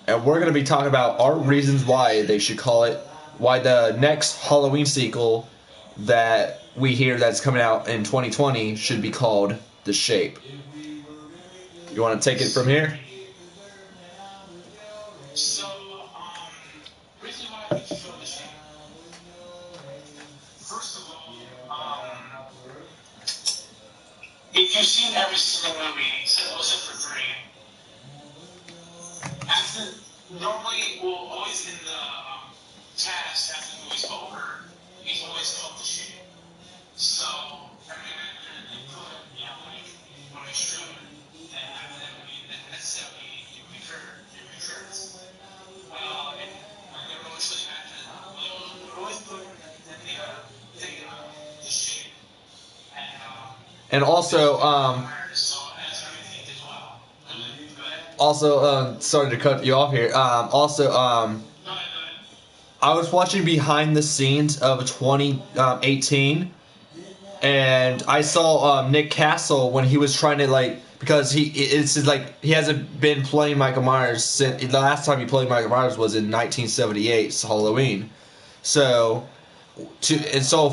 And we're going to be talking about our reasons why they should call it, why the next Halloween sequel that we hear that's coming out in 2020 should be called The Shape. You want to take it from here? So, reason why we feel The Shape. First of all, if you've seen every single movie except for 3, normally, well, always in the cast after the movie's over, he's always called The Shape. So, I mean, when it's true, that's you recur. Well, and I never always really imagine, we always put in the thing The Shape. And also, sorry to cut you off here. I was watching behind the scenes of 2018, and I saw Nick Castle when he was trying to because he hasn't been playing Michael Myers since the last time he played Michael Myers was in 1978's Halloween. So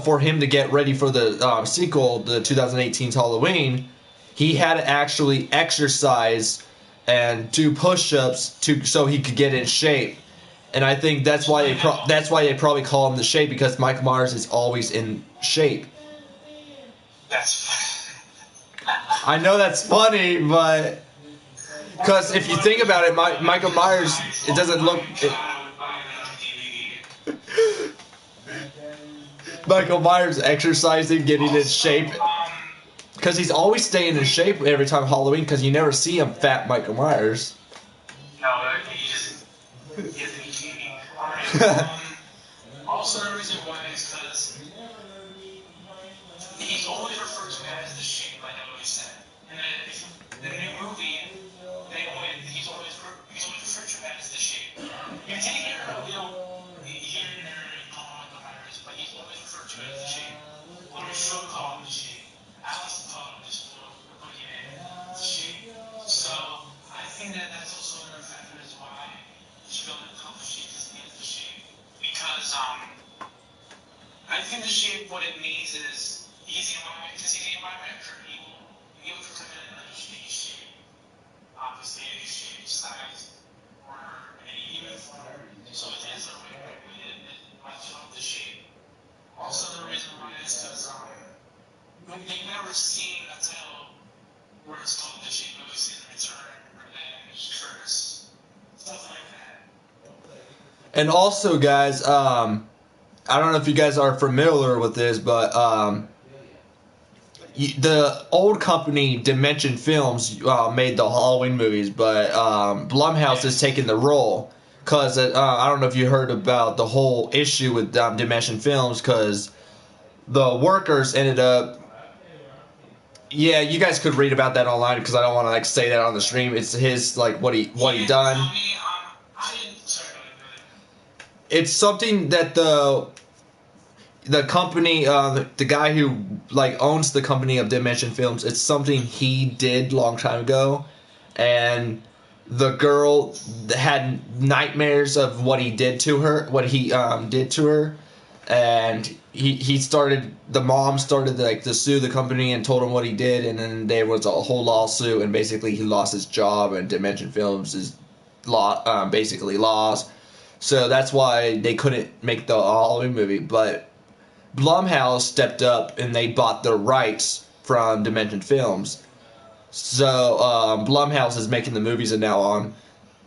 for him to get ready for the sequel, the 2018's Halloween, he had to actually exercise and do push-ups so he could get in shape. And I think that's why they probably call him The Shape, because Michael Myers is always in shape. I know that's funny, but because if you think about it, Michael Myers, it doesn't look. Michael Myers exercising, getting in shape. Because he's always staying in shape every time Halloween, because you never see him fat Michael Myers. No, he doesn't eat TV. Also, the reason why is because he's always referred to as The Shape, like I always said. And the new movie, he's always referred to as The Shape. You can hear here and there, call him Michael Myers, but he's always referred to as The Shape. On the show called The Shape. Alice called him just looking at The Shape. So I think that's also another factor as why she got accomplished The Shape. Because I think The Shape, what it means is easy because he's my mentor. He will protect another shape. Obviously, any shape, size, or any even form. So it is a way of The Shape. Also, the reason why is because they've never seen a title where it's called The Shape. We've seen Return, Revenge, Curse, stuff like that. And also, guys, I don't know if you guys are familiar with this, but the old company Dimension Films made the Halloween movies, but Blumhouse is taking the role. Because I don't know if you heard about the whole issue with Dimension Films, because the workers ended up. Yeah, you guys could read about that online, because I don't want to say that on the stream. It's his what he done. It's something that the company, the guy who owns the company of Dimension Films, it's something he did long time ago, and the girl had nightmares of what he did to her, and the mom started to sue the company and told him what he did, and then there was a whole lawsuit, and basically he lost his job, and Dimension Films is basically lost. So that's why they couldn't make the Halloween movie, but Blumhouse stepped up and they bought the rights from Dimension Films. So Blumhouse is making the movies now on.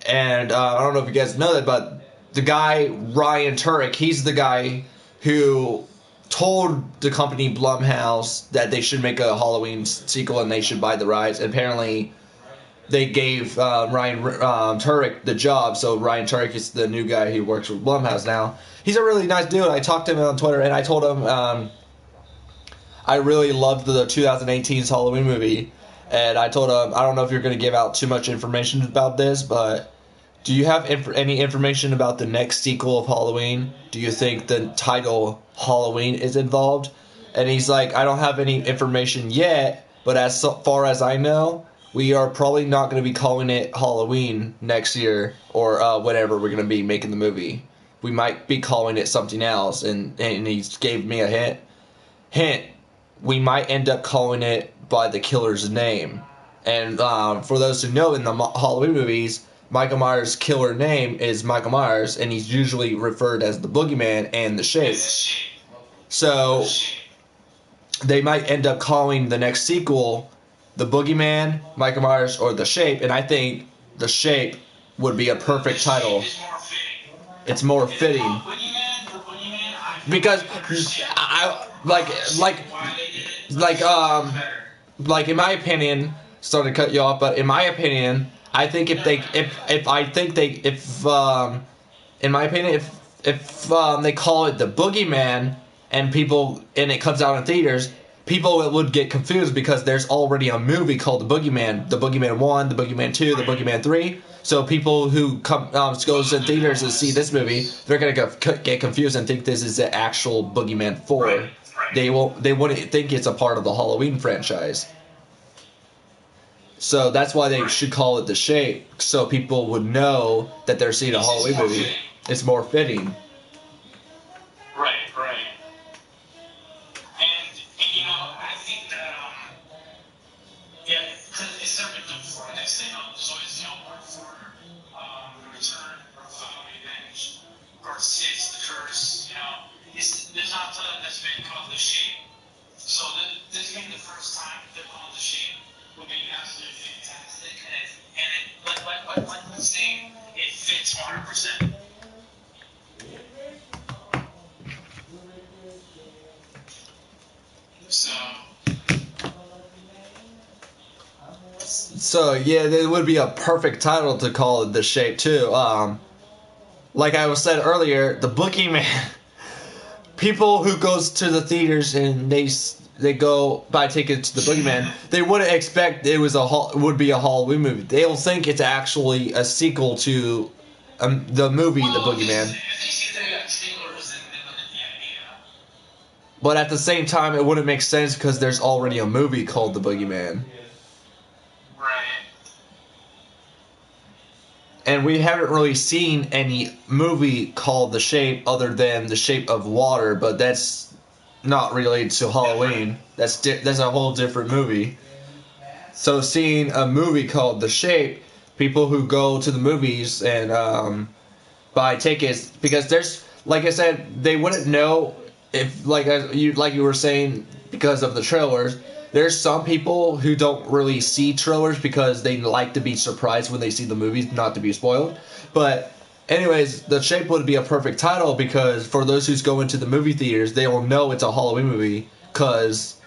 And I don't know if you guys know that, but the guy, Ryan Turek, he's the guy who told the company Blumhouse that they should make a Halloween sequel and they should buy the rights. And apparently they gave Ryan Turek the job, so Ryan Turek is the new guy who works with Blumhouse now. He's a really nice dude. I talked to him on Twitter, and I told him I really loved the 2018's Halloween movie, and I told him, I don't know if you're going to give out too much information about this, but do you have any information about the next sequel of Halloween? Do you think the title Halloween is involved? And he's like, I don't have any information yet, But as so far as I know, we are probably not going to be calling it Halloween next year or whenever we're going to be making the movie. We might be calling it something else, and he gave me a hint. We might end up calling it by the killer's name. And for those who know, in the Halloween movies, Michael Myers' killer name is Michael Myers, and he's usually referred as the Boogeyman and the Shape. So they might end up calling the next sequel the Boogeyman, Michael Myers, or the Shape, and I think the Shape would be a perfect title. It's more fitting. Because I like in my opinion, sorry to cut you off, but in my opinion, I think in my opinion, if they call it the Boogeyman and it comes out in theaters, people would get confused because there's already a movie called The Boogeyman 1, The Boogeyman 2, The Boogeyman 3. So people who goes in theaters to see this movie, they're gonna get confused and think this is the actual Boogeyman 4. Right. They wouldn't think it's a part of the Halloween franchise. So that's why they should call it The Shape, so people would know that they're seeing a Halloween movie. It's more fitting. Right. And you know, I think that yeah, because it's never been done before. Next thing, there's always part 4, the Return, or Revenge, part 6, the Curse. There's not a title that's been called The Shape. So this being the first time they're called The Shape would be absolutely fantastic. And like I'm saying, it fits 100%. So yeah, it would be a perfect title to call it The Shape too. Like I was said earlier, the Boogeyman. People who goes to the theaters and they go buy tickets to the Boogeyman, they wouldn't expect it would be a Halloween movie. They'll think it's actually a sequel to the movie The Boogeyman. But at the same time, it wouldn't make sense because there's already a movie called The Boogeyman. And we haven't really seen any movie called The Shape other than The Shape of Water, but that's not related to Halloween. That's a whole different movie. So seeing a movie called The Shape, people who go to the movies and buy tickets, because there's, like I said, they wouldn't know if, like you were saying, because of the trailers. There's some people who don't really see trailers because they like to be surprised when they see the movies, not to be spoiled. But anyways, The Shape would be a perfect title because for those who's going to the movie theaters, they will know it's a Halloween movie. Because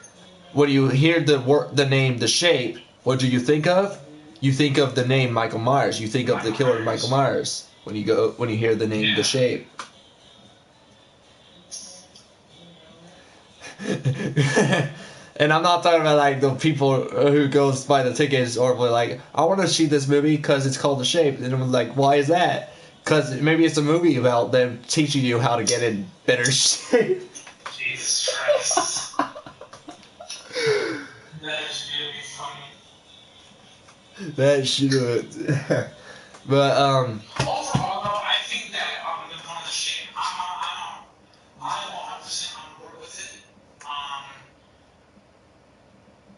when you hear the name The Shape, what do you think of? You think of the name Michael Myers. You think of the killer Michael Myers when you hear the name The Shape. And I'm not talking about like the people who goes buy the tickets or like, I want to see this movie because it's called The Shape. And I'm like, why is that? Because maybe it's a movie about them teaching you how to get in better shape. Jesus Christ. That should be funny. That should. But overall, though, I think that the call The Shape, I'm 100% on board with it.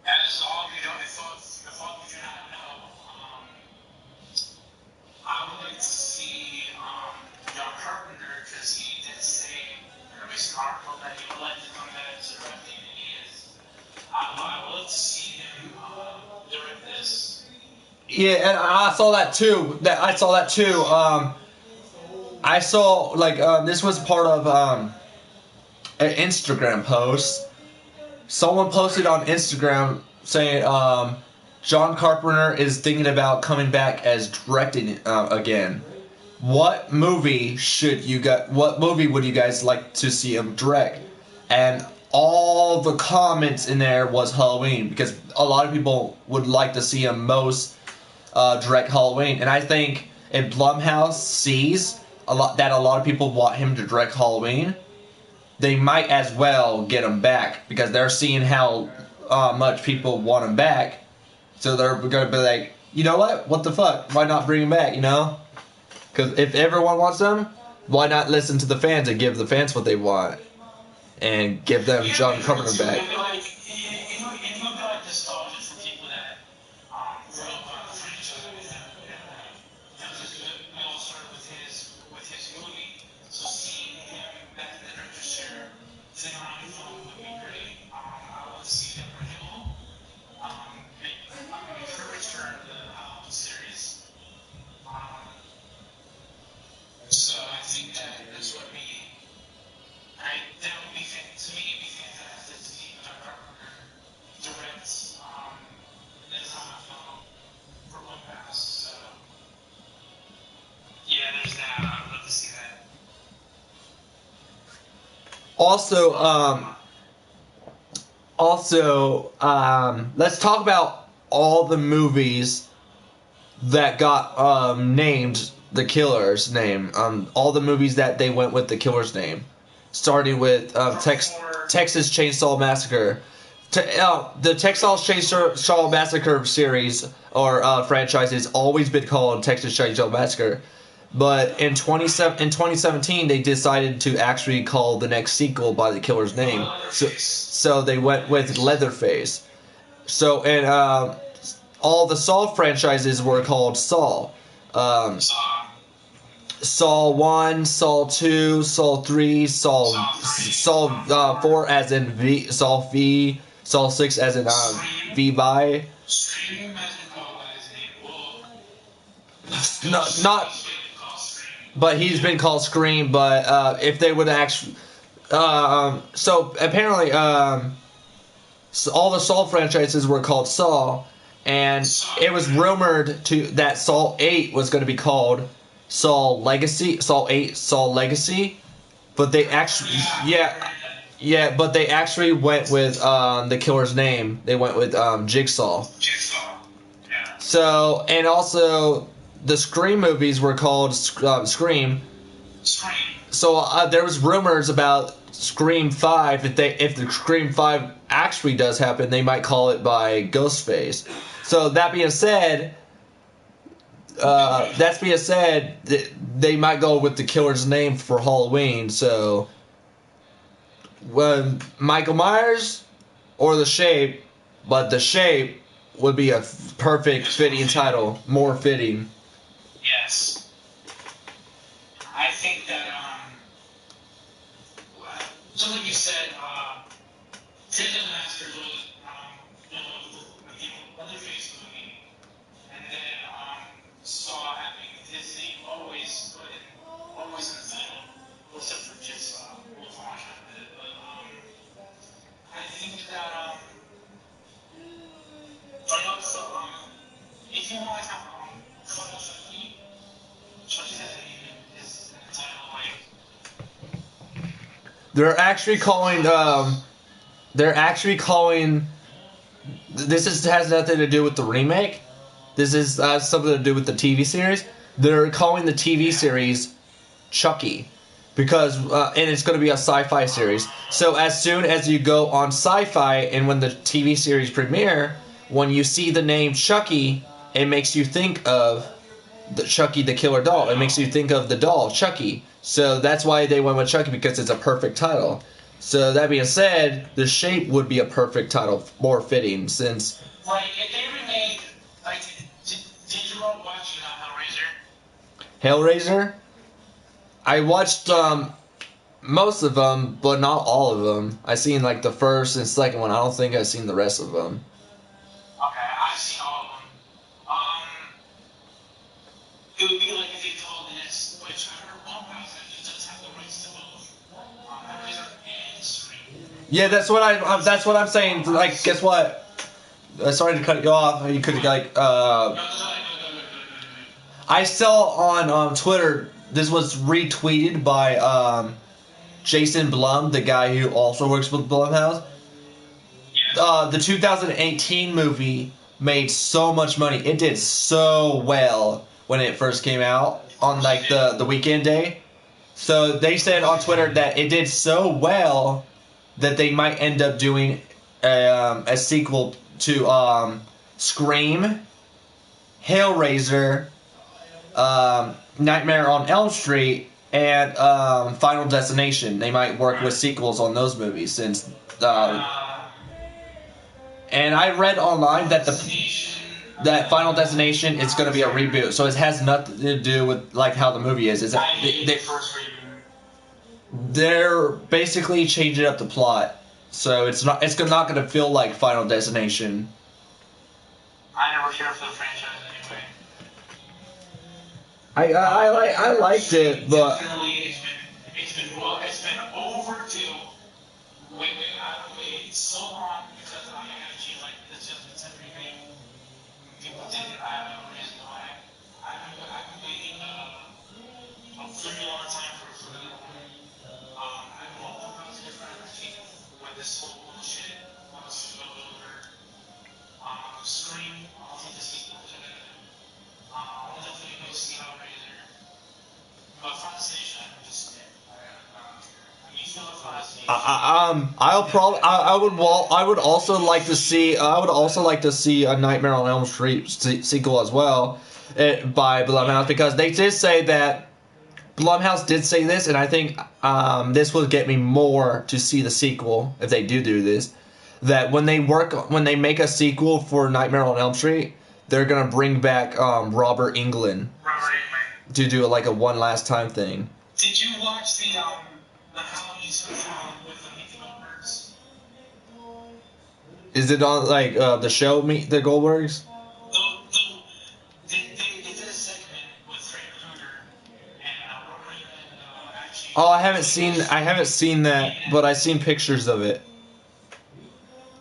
As all of you know, if all of you do not know, I would like to see John Carpenter, because he did say in a recent article that he would like to come back to directing, and he is. I would like to see him direct this. Yeah, and I saw that too. I saw this was part of an Instagram post. Someone posted on Instagram saying John Carpenter is thinking about coming back as directing again. What movie would you guys like to see him direct? And all the comments in there was Halloween, because a lot of people would like to see him most direct Halloween. And I think if Blumhouse sees that a lot of people want him to direct Halloween, they might as well get him back, because they're seeing how much people want him back. So they're going to be like, you know what the fuck? Why not bring him back, you know? Because if everyone wants him, why not listen to the fans and give the fans what they want? And give them John Carpenter back. It would be like nostalgia for people that grew up on the franchise. We all started with his movie, so seeing him back in the director's chair, sitting on the phone would be great. I want to see him renewal. Make her return to the series. So I think that's what that would be, to me, it'd be fantastic to see John Carpenter direct this film for One Pass. So, yeah, there's that. I'd love to see that. Let's talk about all the movies that got named the killer's name. All the movies that they went with the killer's name. Starting with Texas Chainsaw Massacre. The Texas Chainsaw Massacre series or franchise has always been called Texas Chainsaw Massacre. But in 2017, they decided to actually call the next sequel by the killer's name. So they went with Leatherface. So, and all the Saw franchises were called Saw. Saw 1, Saw 2, Saw 3, Saw 4 as in V, Saw V, Saw 6 as in V-By. Not, but he's been called Scream, but if they would actually... so apparently so all the Saw franchises were called Saw, and it was rumored that Saw 8 was going to be called Saw Legacy, Saw 8, Saw Legacy, but they actually, but they actually went with the killer's name. They went with Jigsaw. Yeah. So, and also the Scream movies were called Scream. So there was rumors about Scream 5. If the Scream 5 actually does happen, they might call it by Ghostface. So that being said. They might go with the killer's name for Halloween. So, Michael Myers or The Shape, but The Shape would be a perfect fitting title, more fitting. Yes, I think that just like you said, Texas Masters was Leatherface movie, and then Saw having his name always in the title, except for Jigsaw. We'll watch it, but I think that but also if you want to have Final Chucky, Chucky's name is in the title, like. They're actually calling. This has nothing to do with the remake. This is something to do with the TV series. They're calling the TV series Chucky because, and it's going to be a sci-fi series. So as soon as you go on Sci-Fi and when the TV series premiere, when you see the name Chucky, it makes you think of the Chucky the Killer doll. It makes you think of the doll Chucky. So that's why they went with Chucky, because it's a perfect title. So that being said, The Shape would be a perfect title, more fitting since. Like if they remade, like, did you all watch Hellraiser? Hellraiser? I watched most of them, but not all of them. I seen like the first and second one. I don't think I've seen the rest of them. Okay, I've seen all of them. It would be like if they told this, which I heard one house that he does have the rights to both Hellraiser and Scream. Yeah, that's what I'm saying. Like, guess what? Sorry to cut you off. You could like. I saw on Twitter. This was retweeted by Jason Blum, the guy who also works with Blumhouse. The 2018 movie made so much money. It did so well when it first came out on like the weekend day. So they said on Twitter that it did so well that they might end up doing a sequel to Scream, Hellraiser, Nightmare on Elm Street, and Final Destination. They might work with sequels on those movies since. And I read online that that Final Destination is going to be a reboot, so it has nothing to do with like how the movie is. Is that they're basically changing up the plot, so it's not going to feel like Final Destination. I never cared for the franchise anyway. I liked it, but Definitely, it's been overdue. Wait, so long because I actually like this just everything. People did it. I have no reason why. I've been waiting a very long time for the I've always different with this whole bullshit. Scream. I'll take the sequel to it. I'll definitely go see Hellraiser. But Fascination, I'm just. I would also like to see a Nightmare on Elm Street sequel as well, by Blumhouse, because they did say that Blumhouse did say this, and I think this will get me more to see the sequel if they do this. That when they make a sequel for Nightmare on Elm Street, they're gonna bring back Robert Englund to do like a one last time thing. Did you watch the Halloween special with the Goldbergs? Is it on like the show Meet the Goldbergs? They did a segment with Freddy Krueger and Robert Englund actually. Oh, I haven't seen that, but I've seen pictures of it.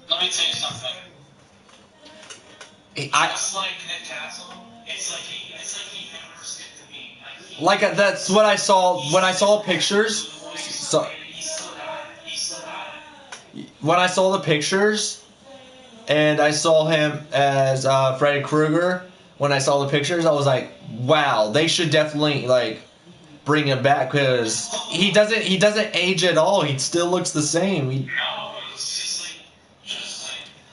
Let me tell you something. Just like Nick Castle, it's like he never skipped a beat. Like that's what I saw when I saw pictures. So when I saw the pictures, and I saw him as Freddy Krueger. When I saw the pictures, I was like, "Wow, they should definitely like bring him back because he doesn't age at all. He still looks the same. No, it's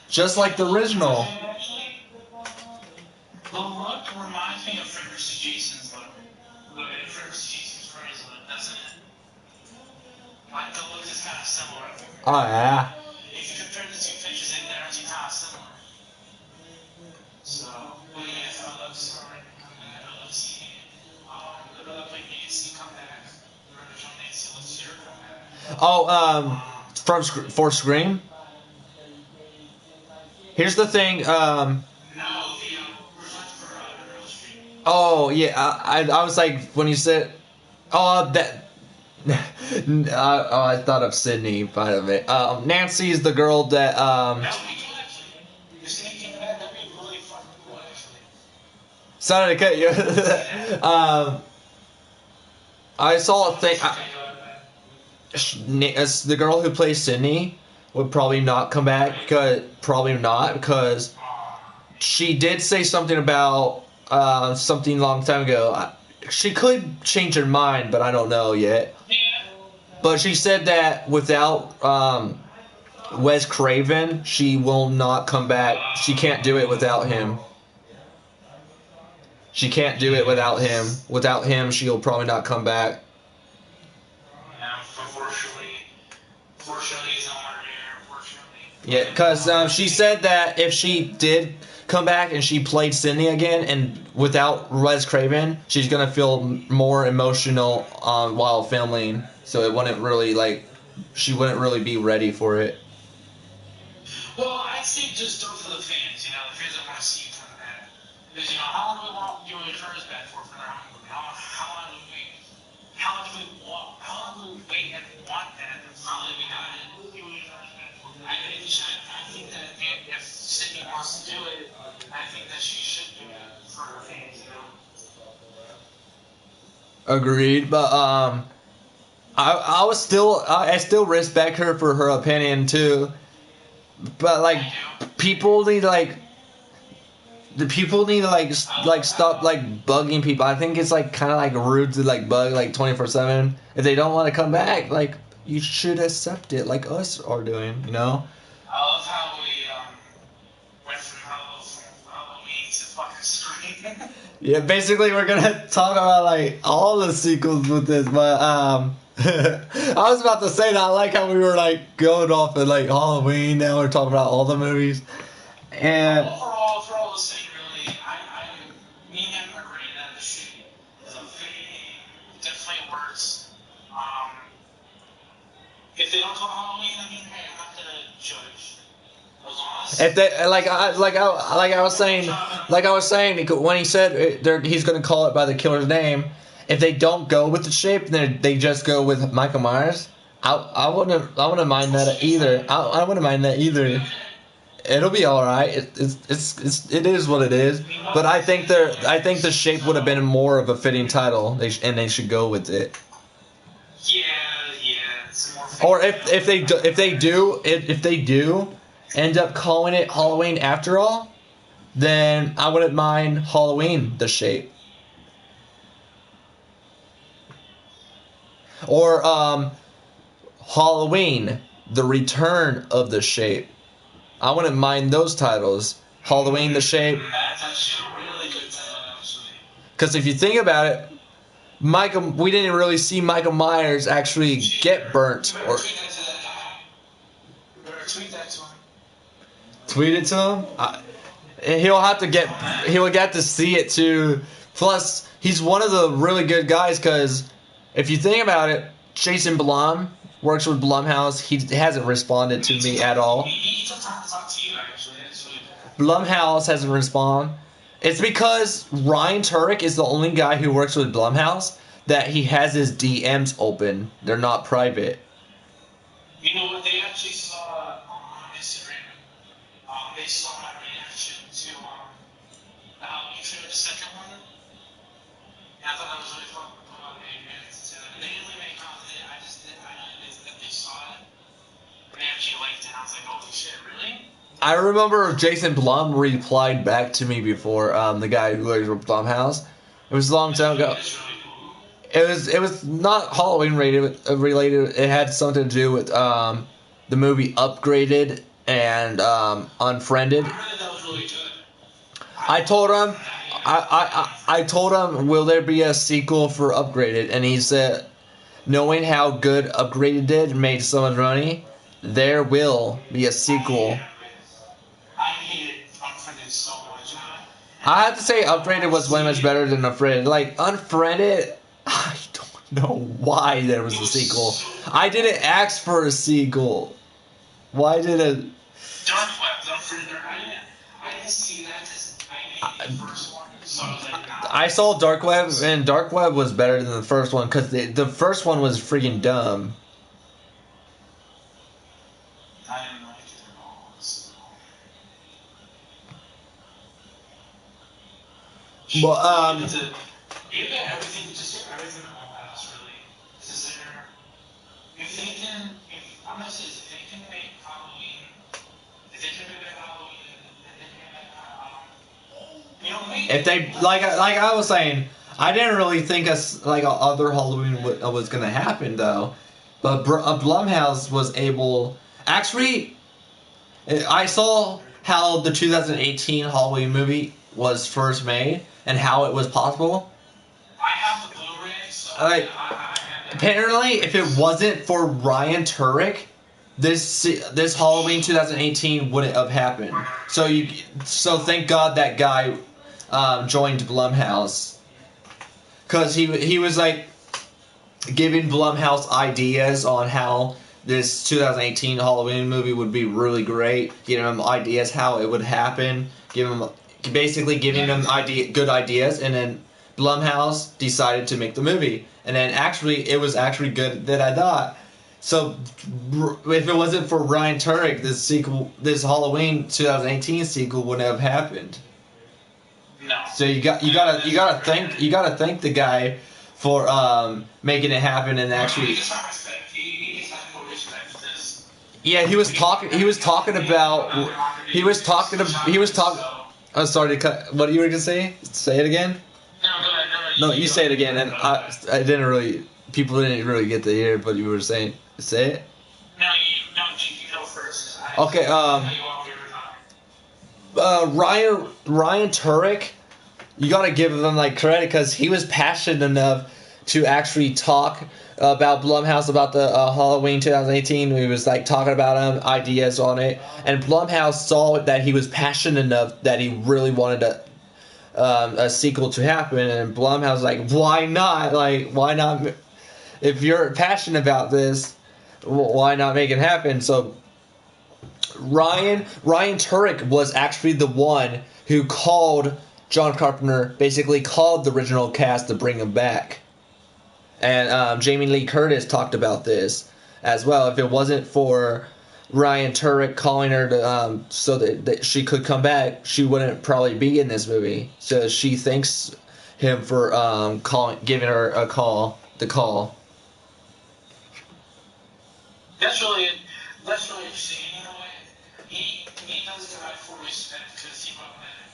Just like the original." The look reminds me of Fred vs. Jason's look. Fred vs. Jason's Freddy's look, doesn't it? Like, the look is kind of similar. Oh yeah. If you compare the two pictures, they're actually kind of similar. So, but yeah, if I love Sorry, I love seeing it. I love like Nancy come back. The original Nancy looks here come back. Oh, for Scream. Here's the thing. Oh yeah, I was like when you said, oh that. I thought of Sydney part of it. Nancy is the girl that Sorry to cut you. I saw a thing. The girl who plays Sydney would probably not come back because she did say something about something a long time ago. She could change her mind, but I don't know yet. But she said that without Wes Craven, she will not come back. She can't do it without him. She can't do it without him. Without him, she'll probably not come back. Yeah, because she said that if she did come back and she played Sydney again, and without Wes Craven, she's gonna feel more emotional while filming. So it wouldn't really she wouldn't really be ready for it. Well, I say just do it for the fans. The fans that want to see it from that. Because how long do we want you and Curtis back for their own movie? How long do we wait and want that? Finally, we got it. I think that if Sydney wants to do it, I think that she should do it for her fans, Agreed, but I still respect her for her opinion too. But people need to stop bugging people. I think it's kind of rude to bug 24/7. If they don't want to come back, you should accept it like us are doing, I love how Halloween to fucking scream. Yeah, basically we're gonna talk about like all the sequels with this, but I was about to say that I like how we were like going off at like Halloween. Now we're talking about all the movies, and Overall, for all the sake, really, me and him agreed that the shit is a fitting, definitely works. If they don't call Halloween, I mean, hey, I'm not gonna judge. As long as if they like I was saying when he said he's gonna call it by the killer's name, if they don't go with the shape, then they just go with Michael Myers. I wouldn't mind that either. I wouldn't mind that either. It'll be all right. It is what it is. But I think the shape would have been more of a fitting title. They should go with it. yeah, it's more. Or if they do end up calling it Halloween after all, then I wouldn't mind Halloween the shape. Or Halloween the return of the shape. I wouldn't mind those titles. Halloween the shape. That's actually a really good title, actually. Because if you think about it, we didn't really see Michael Myers actually get burnt or Tweet that to that guy. Tweet that to him. tweet it to him. He'll get to see it too. Plus, he's one of the really good guys because if you think about it, Jason Blum works with Blumhouse. He hasn't responded to me at all. He took time to talk to you, actually. That's really cool. Blumhouse hasn't responded. It's because Ryan Turek is the only guy who works with Blumhouse that he has his DMs open. They're not private. You know what? They actually saw on Instagram. They saw my reaction to the Halloween trailer, the second one. And I thought that was really fun. They reacted to that. They didn't really make comments. I know that they saw it. But they actually liked it. And I was like, holy shit, really? I remember Jason Blum replied back to me before, the guy who works with Blumhouse. It was a long time ago. That's really cool. It was not Halloween related. It had something to do with the movie Upgraded and Unfriended. I heard that was really good. I told him, I told him, will there be a sequel for Upgraded? And he said, knowing how good Upgraded did and made so much money, there will be a sequel. I hated Unfriended so much. I have to say, Upgraded was way much better than Unfriended. Like, Unfriended, I don't know why there was a sequel. I didn't ask for a sequel. Why did it? Dark Web, Unfriended. I didn't see that as I hated the first one. So I was like, nah. I saw Dark Web, and Dark Web was better than the first one because the first one was freaking dumb. I didn't like it at all. So. But Everything, just everything in the whole house, really. Is there, I'm gonna say this, if they can make Halloween, you know, maybe. if they like I was saying, I didn't really think other Halloween was gonna happen though. But Blumhouse was able. Actually, I saw how the 2018 Halloween movie was first made and how it was possible. I have the Blu-ray, so Like, apparently, if it wasn't for Ryan Turek, this Halloween 2018 wouldn't have happened. So thank God that guy joined Blumhouse, because he was like giving Blumhouse ideas on how this 2018 Halloween movie would be really great, giving him ideas how it would happen, giving them good ideas, and then Blumhouse decided to make the movie, and then it was actually good that I thought. So if it wasn't for Ryan Turek, this Halloween 2018 sequel wouldn't have happened. No. So you gotta thank the guy for making it happen and actually. He just has respect. He just has more respect for this. Yeah, he was talking about. I'm sorry to cut. What you were gonna say? Say it again. No, go ahead. No, you say it again, and I didn't really. People didn't really get to hear what you were saying. Say it. No, you go first. Okay. Ryan Turek, you gotta give him like credit because he was passionate enough to actually talk about Blumhouse, about the Halloween 2018. He was like talking about ideas on it, and Blumhouse saw that he was passionate enough that he really wanted a sequel to happen, and Blumhouse was like, why not? Like, why not? If you're passionate about this, why not make it happen? So Ryan Turek was actually the one who called John Carpenter, basically called the original cast to bring him back. And Jamie Lee Curtis talked about this as well. If it wasn't for Ryan Turek calling her to, so that she could come back, she wouldn't probably be in this movie. So she thanks him for giving her the call. That's really interesting. You know what? He does it right for respect because he wrote that,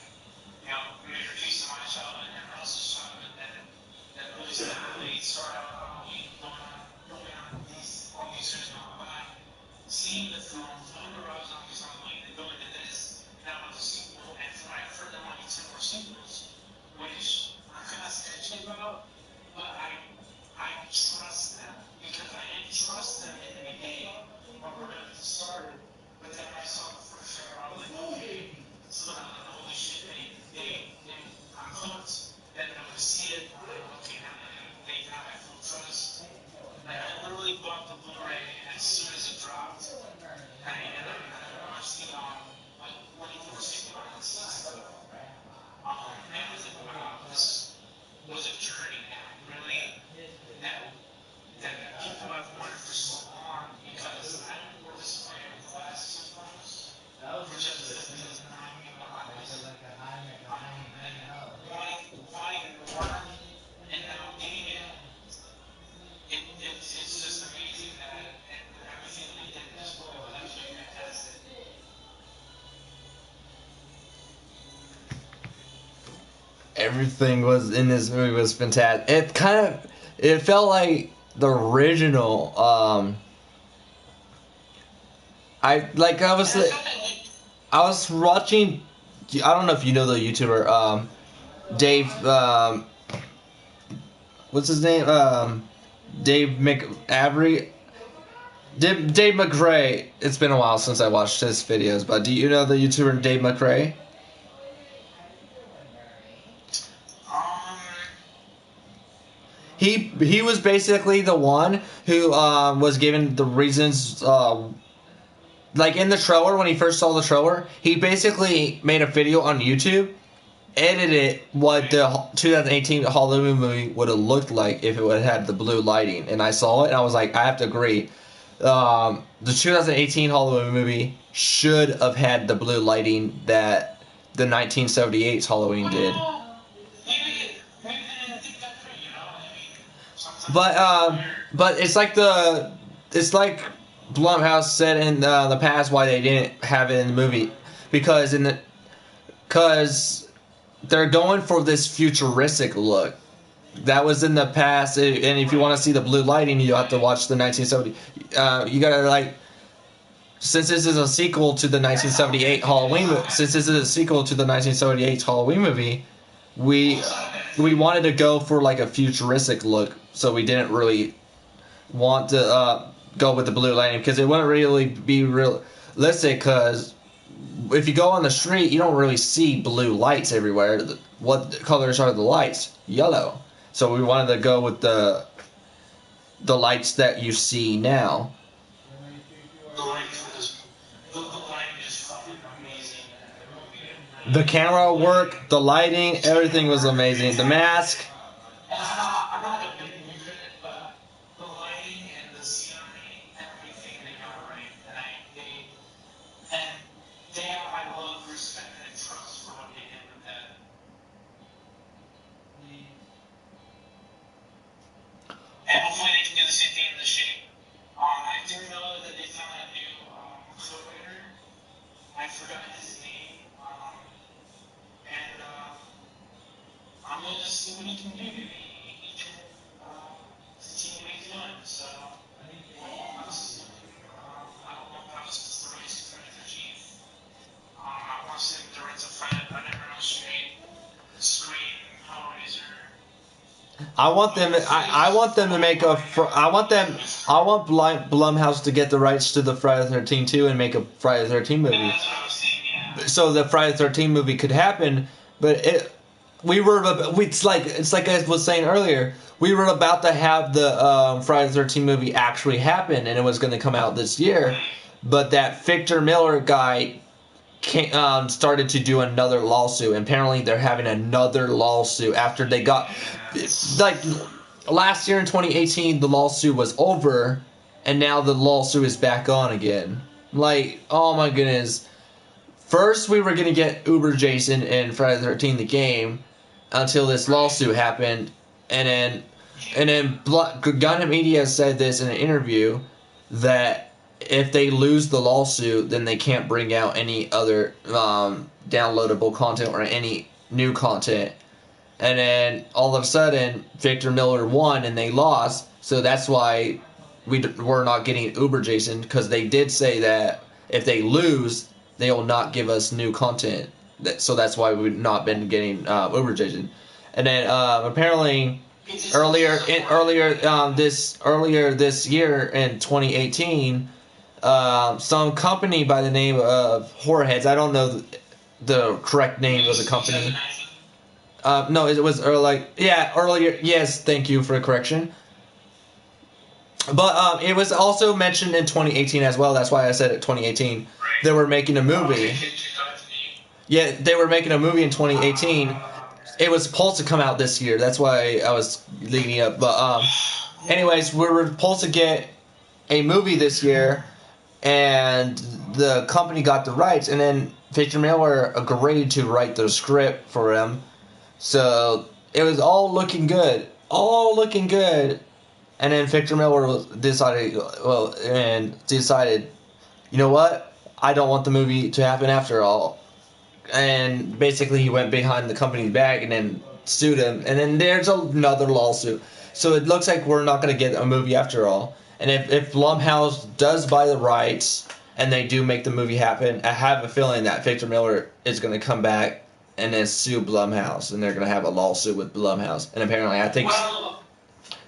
introduced to my childhood and Russell's childhood that really started out going on all these years gone by. Seeing the films, knowing the Rob Zombies on the way, and going to this, now with the sequel, and for them only 10 more sequels, which I could not say shit about, but I trust them because I didn't trust them in the beginning when we're going to get started. But then I saw the first trailer, I was like, okay, so holy shit, I'm hooked. Then I'm going to see it. I'm like, okay, now they have my full trust. Like, I literally bought the Blu-ray as soon as it dropped. And I watched the 24 sequel on the season. And I was like, wow, this was a journey now, really, that people have wanted for so long because I don't know this way with the last 6 months. For just because now I'm in my life. Wanting more and now getting it. It's just amazing that and everything that they did in this movie was absolutely fantastic. Everything was in this movie was fantastic. It felt like the original. I was watching. I don't know if you know the YouTuber Dave. What's his name? Dave McAvery. Dave McRae. It's been a while since I watched his videos, but do you know the YouTuber Dave McRae? He was basically the one who was given the reasons. Like in the trailer, when he first saw the trailer, he basically made a video on YouTube, edited what the 2018 Halloween movie would have looked like if it would have had the blue lighting. And I saw it, and I was like, I have to agree. The 2018 Halloween movie should have had the blue lighting that the 1978's Halloween did. But it's like Blumhouse said in the past why they didn't have it in the movie because they're going for this futuristic look. That was in the past, and if you want to see the blue lighting, you have to watch the 1970. You gotta since this is a sequel to the 1978 Halloween. Since this is a sequel to the 1978 Halloween movie, we wanted to go for like a futuristic look, so we didn't really want to go with the blue lighting because it wouldn't really be realistic. Because if you go on the street, you don't really see blue lights everywhere. What colors are the lights? Yellow. So we wanted to go with the lights that you see now. The lighting is fucking amazing. The camera work, the lighting, everything was amazing. The mask. I'm not a big movie critic, but the lighting and the scenery, everything they got right, and they have my love, respect, and trust for what they did with that. And hopefully they can do the same thing in The Shape. I do know that they found a new co-writer. I forgot his name. And I'm going to see what he can do. He can continue what he's doing. So, I don't know if I was the right for chief. I want to see him direct screen power is I want them. I want them to make a. I want them. I want Blumhouse to get the rights to the Friday the 13th 2 and make a Friday the 13th movie. That's what I was saying, yeah. So the Friday the 13th movie could happen, but it's like I was saying earlier. We were about to have the Friday the 13th movie actually happen, and it was going to come out this year. But that Victor Miller guy started to do another lawsuit. And apparently, they're having another lawsuit after they got like last year in 2018. The lawsuit was over, and now the lawsuit is back on again. Like, oh my goodness! First, we were gonna get Uber Jason and Friday the 13th the game until this lawsuit happened, and then Gunham Media said this in an interview that if they lose the lawsuit, then they can't bring out any other downloadable content or any new content. And then all of a sudden, Victor Miller won and they lost, so that's why we're not getting Uber Jason, because they did say that if they lose, they will not give us new content. So that's why we've not been getting Uber Jason. And then apparently earlier this year in 2018, some company by the name of Whoreheads, I don't know the correct name of the company. No, it was earlier. Yes, thank you for the correction. But it was also mentioned in 2018 as well. That's why I said it 2018. They were making a movie. Yeah, they were making a movie in 2018. It was supposed to come out this year. That's why I was leading up. But anyways, we were supposed to get a movie this year, and the company got the rights, and then Victor Miller agreed to write the script for them. So it was all looking good. And then Victor Miller decided, you know what? I don't want the movie to happen after all. And basically he went behind the company's back and then sued him. And then there's another lawsuit. So it looks like we're not going to get a movie after all. And if Blumhouse does buy the rights and they do make the movie happen, I have a feeling that Victor Miller is going to come back and then sue Blumhouse. And they're going to have a lawsuit with Blumhouse. And apparently I think...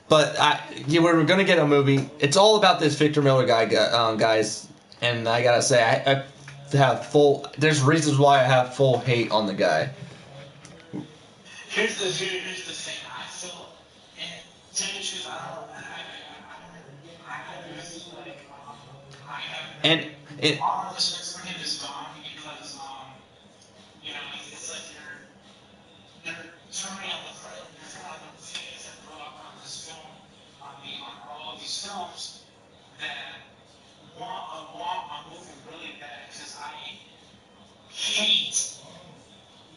But we're going to get a movie. It's all about this Victor Miller guy, guys. And I got to say, I have there's reasons why I have full hate on the guy. Here's the thing. I feel, and to tell you the truth, And it. All respect for him is gone because, it's like you're turning on the things that grew up on this film, on all of these films that want a movie really bad because I hate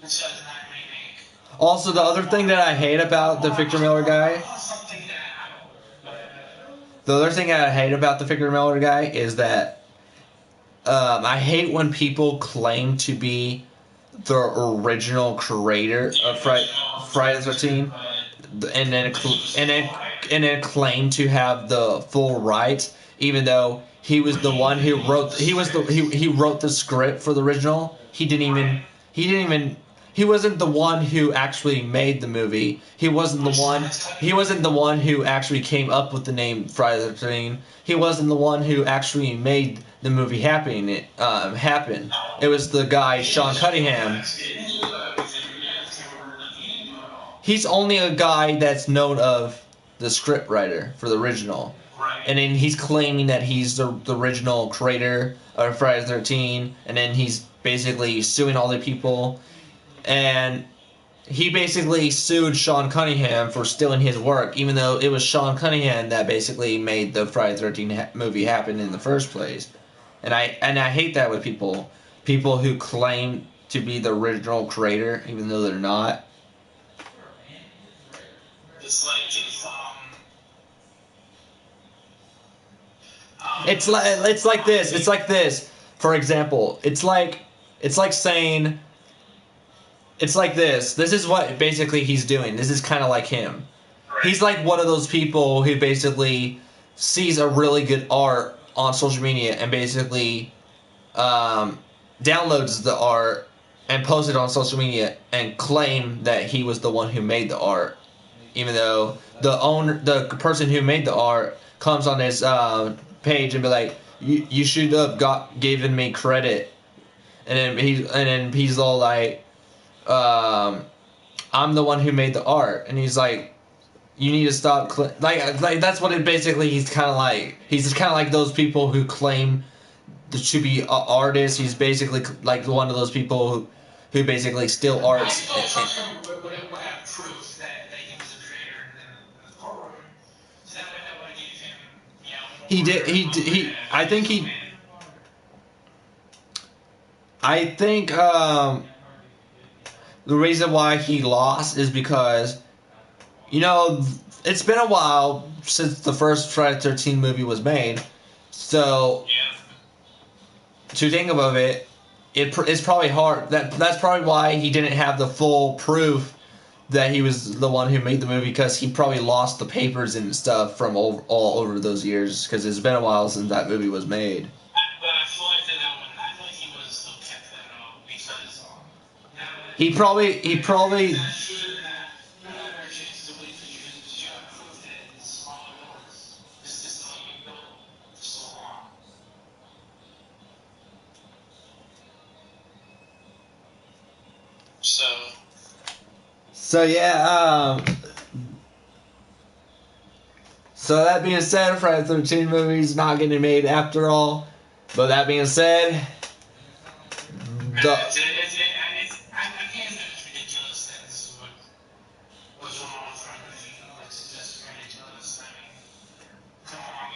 the 2009 remake. Also, the other thing that I hate about the Victor Miller guy. The other thing I hate about the Victor Miller guy is that I hate when people claim to be the original creator of Friday the 13th, and then claim to have the full rights, even though he was the one who wrote. He wrote the script for the original. He wasn't the one who actually made the movie. He wasn't the one who actually came up with the name Friday the 13th. He wasn't the one who actually made the movie happen. It was the guy Sean Cunningham. He's only a guy that's known of the script writer for the original. And then he's claiming that he's the original creator of Friday the 13th, and then he's basically suing all the people. And he basically sued Sean Cunningham for stealing his work, even though it was Sean Cunningham that basically made the Friday the 13th movie happen in the first place. And I hate that with people who claim to be the original creator, even though they're not. It's like this. For example, it's like saying. It's like this. This is what basically he's doing. This is kind of like him. He's like one of those people who basically sees a really good art on social media and basically downloads the art and post it on social media and claim that he was the one who made the art, even though the person who made the art comes on his page and be like, you should have given me credit, and then he's all like, I'm the one who made the art, and he's like, you need to stop like that's what it basically. He's kind of like those people who claim to be artists. He's basically like one of those people who basically steal arts. Would have proof that he was a creator in the courtroom. So that would give him, He did. I think he. I think the reason why he lost is because, it's been a while since the first Friday the 13th movie was made. So, to think about it, it's probably hard. That's probably why he didn't have the full proof that he was the one who made the movie, because he probably lost the papers and stuff from all over those years, because it's been a while since that movie was made. But I feel like I feel like he would have still kept that up, because He probably. So yeah, so that being said, Friday the 13th movie's not getting made after all. But that being said, I think it's ridiculous that this is what's wrong with Friday the 13th. It's just ridiculous. I mean, come on,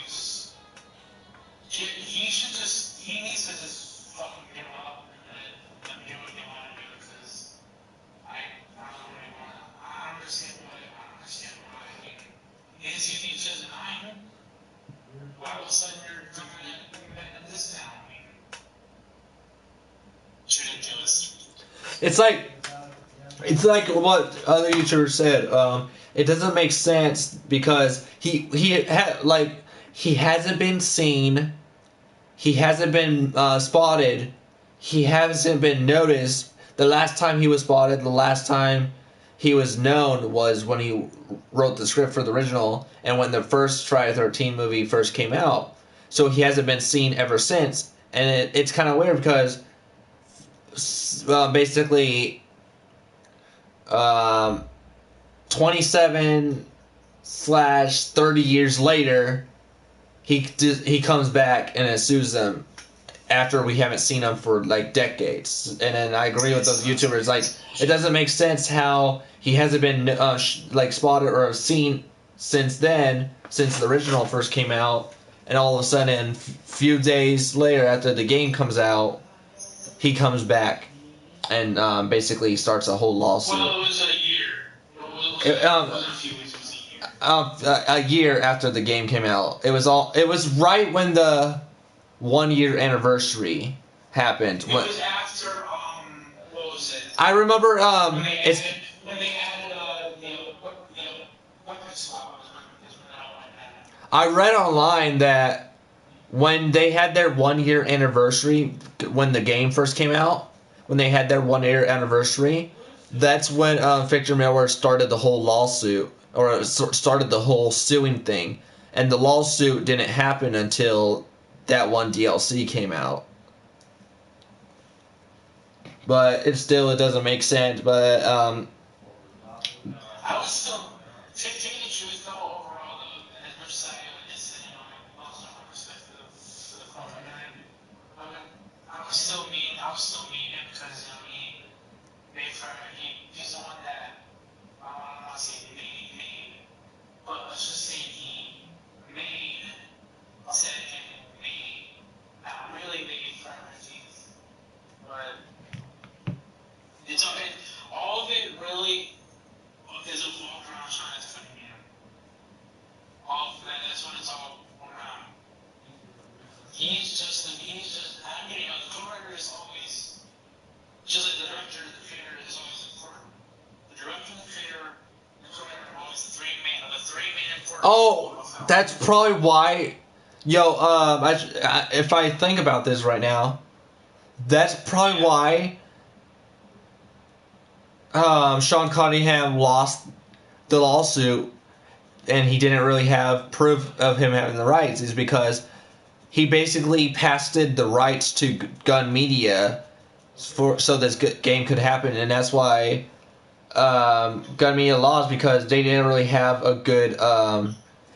he needs to just fucking give up and do what they want to do, because I don't really want to. I don't understand why. I mean, is he just nine? Why all of a sudden you're coming in this town? I mean, it's ridiculous. It's like what other YouTubers said. It doesn't make sense because he hasn't been seen, he hasn't been spotted, he hasn't been noticed. The last time he was spotted, the last time he was known was when he wrote the script for the original, and when the first Friday the 13th movie first came out. So he hasn't been seen ever since, and it's kind of weird because basically 27/30 years later, he comes back and sues them after we haven't seen him for like decades. And then I agree with those YouTubers, like, it doesn't make sense how he hasn't been spotted or seen since then, since the original first came out, and all of a sudden, few days later after the game comes out, he comes back and basically starts a whole lawsuit. Well, it was a year. It wasn't a few weeks. It was a year after the game came out. It was right when the 1 year anniversary happened. It was after what was it? I remember when they added I read online that when they had their 1 year anniversary, when the game first came out, when they had their 1 year anniversary, that's when Victor Miller started the whole lawsuit, or started the whole suing thing. And the lawsuit didn't happen until that one DLC came out. But it doesn't make sense. But I was still, to tell you the truth, though, overall, as much as I just, I lost my respect for the corporate guy, I was still mean him because, he made he's the one that, I'm not saying he made, but let's just say he said not really made Friday the 13th, but it's all of it really is a walk around trying to defend him. All of that, that's what it's all around. He's just, the co-writer is always, just like the director, the creator is always important. The director, the creator, the co-writer are always the three main important. oh, that's probably why. If I think about this right now, that's probably why Sean Cunningham lost the lawsuit, and he didn't really have proof of him having the rights, is because he basically passed the rights to Gun Media so this game could happen, and that's why Gun Media lost, because they didn't really have a good.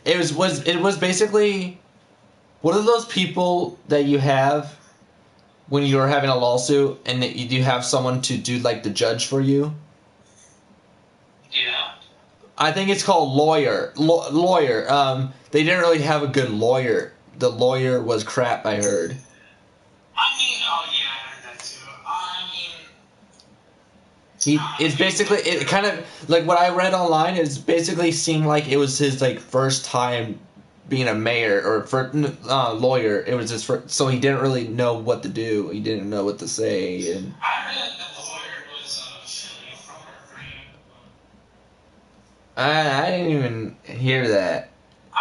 It was basically one of those people that you have when you're having a lawsuit and you have someone to do like the judge for you. Yeah. I think it's called lawyer. Lawyer. They didn't really have a good lawyer. The lawyer was crap, I heard. I mean, oh yeah, I heard that too. I mean, It's basically, it kind of like what I read online. It basically seemed like it was his like first time being a mayor or for lawyer. It was his first, so he didn't really know what to do. He didn't know what to say, and I heard that the lawyer was Shelley from her dream. I didn't even hear that. I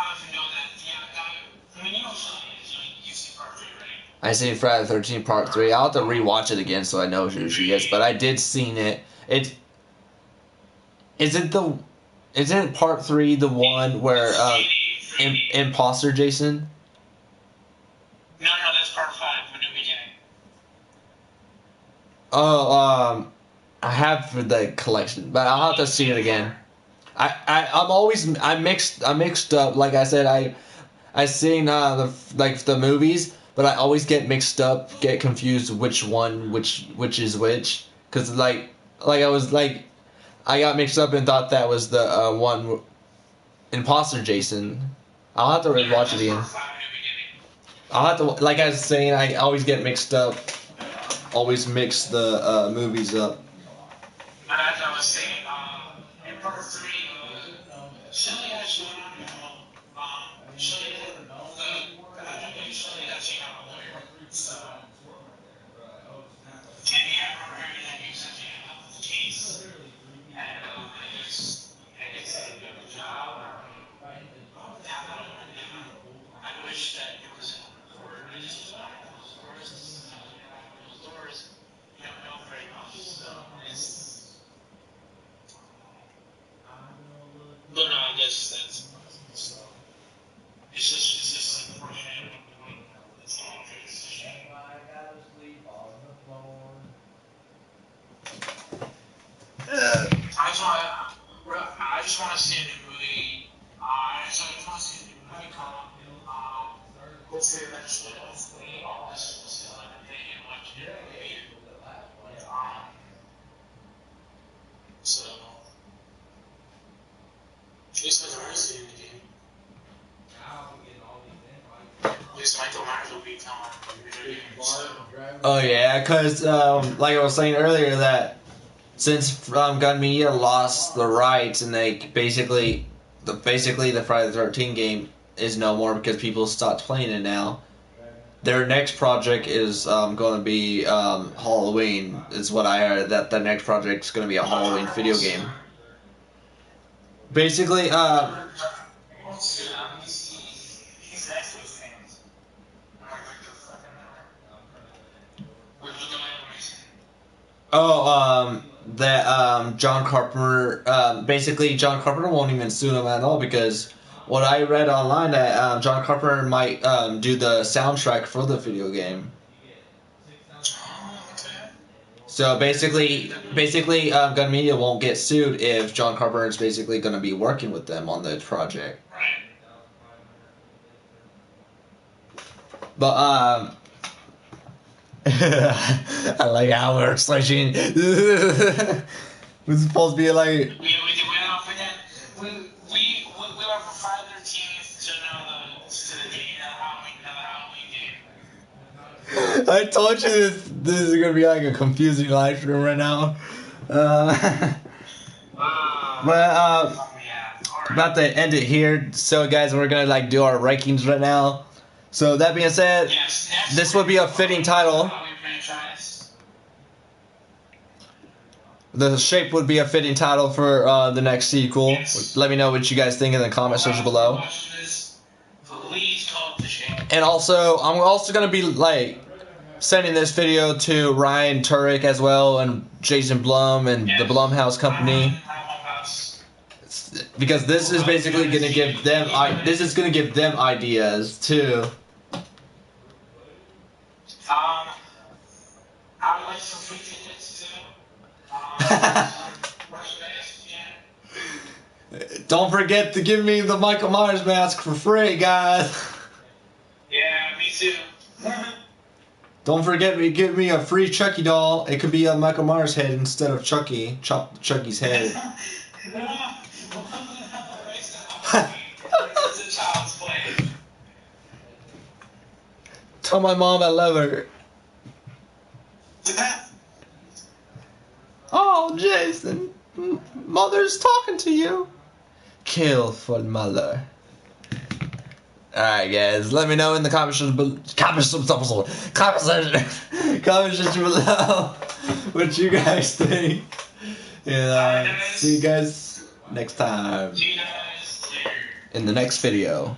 don't even know that. Yeah, I mean, you know Shelley is. You've seen part 3, right? I seen Friday the 13th Part 3. I'll have to rewatch it again so I know who she is. But I did seen it. Isn't Part 3 the one where imposter Jason? No, that's part 5, A New Beginning. Oh, I have the collection, but I'll have to see it again. I'm mixed up. Like I said, I seen the movies, but I always get mixed up, get confused which one which is which, because like I got mixed up and thought that was the one imposter Jason. I'll have to rewatch it again. Part 5, A New Beginning. I'll have to, like I was saying, I always get mixed up. Always mix the movies up. But as I was saying, in part 3, Shelley actually, Shelley actually got a lawyer. So, and yeah, I remember hearing that he was actually helped with the case. And I guess he did a good job. I wish that it was in court. I just behind those doors, you don't know very much. So it's, but no, I guess that's it's just unfortunate. It's not a good decision. I just want to see a new movie. I just want to see a new movie come up. Hopefully eventually, all this will sell everything and watch it. So, at least there's a mercy in the game. At least Michael Myers will be coming in the video game. So, Oh yeah, because like I was saying earlier, that since Gun Media lost the rights and they basically the Friday the 13th game is no more because people stopped playing it now. Their next project is going to be Halloween. Is what I heard, that the next project is going to be a Halloween video game. Basically, he's actually famous. that John Carpenter, basically John Carpenter won't even sue him at all, because what I read online, that John Carpenter might do the soundtrack for the video game. So basically, Gun Media won't get sued if John Carpenter is basically going to be working with them on the project. But I like how we're switching. It's supposed to be like. We went off again. We went from Friday the 13th to the game, another Halloween game. I told you this is gonna be like a confusing live stream right now. About to end it here. So guys, we're gonna like do our rankings right now. So that being said, this would be a fitting title. The shape would be a fitting title for the next sequel. Yes. Let me know what you guys think in the comment section below. Please call it The Shape. And also, I'm also gonna be like, sending this video to Ryan Turek as well and Jason Blum and the Blumhouse company. Because this is basically gonna give them ideas too. I would like some free tickets too. Don't forget to give me the Michael Myers mask for free, guys. Yeah, me too. Don't forget to give me a free Chucky doll. It could be a Michael Myers head instead of Chucky. Chop Chucky's head. It's a child's play. Tell my mom I love her. Oh, Jason. Mother's talking to you. Kill for mother. Alright, guys. Let me know in the comment section below what you guys think. And see you guys next time. See you guys later. In the next video.